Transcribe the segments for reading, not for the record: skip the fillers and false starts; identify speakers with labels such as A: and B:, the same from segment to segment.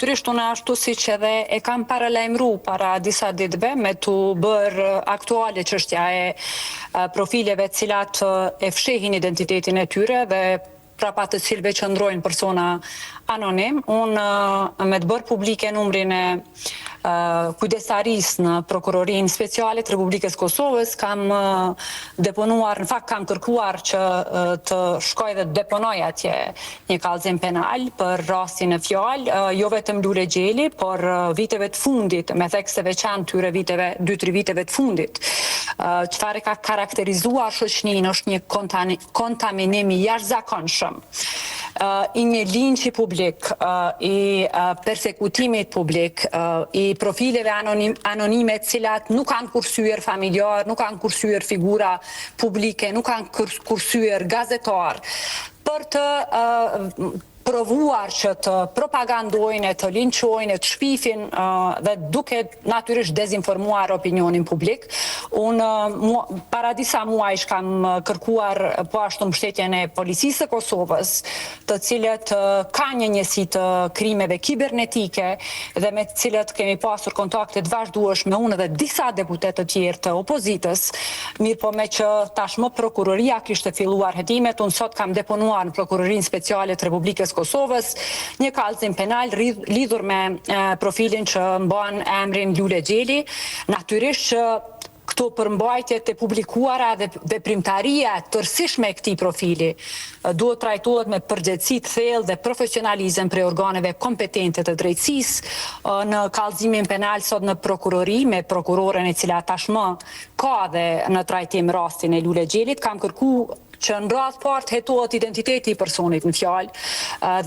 A: natyrisht unë ashtu si që edhe e kam paralajmëru para disa ditëve me të bërë aktuale çështja e profileve cilat e fshehin identitetin e tyre dhe prapa të cilëve qëndrojnë persona anonim. Unë me të bërë publike numrin e kujdestarisë në Prokurorinë Speciale të Republikës Kosovës, kam deponuar, në fakt kam kërkuar që të shkoj dhe të deponoj atje një kallëzim penal për rastin e fjalë, jo vetëm Lule Gjeli, por viteve të fundit, me thekë se veçantë tyre viteve, 2-3 viteve të fundit. Çfarë ka karakterizuar shoqërinë është një kontaminim i jashtëzakonshëm i një linçi publik, i persekutimit publik, i profileve anonime cilat nuk kanë kursyer familjar, nuk kanë kursyer figura publike, nuk kanë kursyer gazetar, për të provuar që të propagandojnë, të linçojnë, të shpifin dhe duke natyrisht dezinformuar opinionin publik. Unë para disa muajsh kam kërkuar po ashtu mbështetjen e Policisë së Kosovës, të cilët ka një njësi të krimeve kibernetike dhe me të cilët kemi pasur kontakte të vazhdueshme unë dhe disa deputet të tjerë të opozitës, mirë po me që tashmë prokuroria kishte filluar hetimet, unë sot kam deponuar në Prokurorinë Speciale të Republikës Kosovës një kallëzim penal lidhur me profilin që mban emrin Lule Gjeli. Natyrisht që këto përmbajtjet e publikuara dhe veprimtaria tërësishme e këtij profili duhet trajtohet me përgjegjësi të thellë dhe profesionalizëm prej organeve kompetente të drejtësisë. Në kallëzimin penal sot në prokurori me prokuroren e cila tashmë ka dhe në trajtim rastin e Lule Gjelit, kam kërkuar që në radhë partë hetohet identiteti i personit në fjalë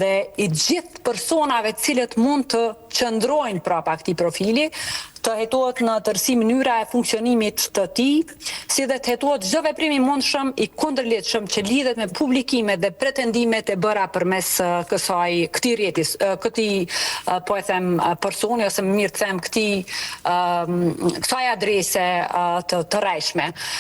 A: dhe i gjithë personave cilët mund të qëndrojnë prapa këtij profili, të hetohet në tërësi mënyra e funksionimit të tij, si dhe të hetohet çdo veprim i mundshëm i kundërligjshëm që lidhet me publikimet dhe pretendimet e bëra përmes këtij po e them personi ose më mirë të them kësaj adrese të rrejshme.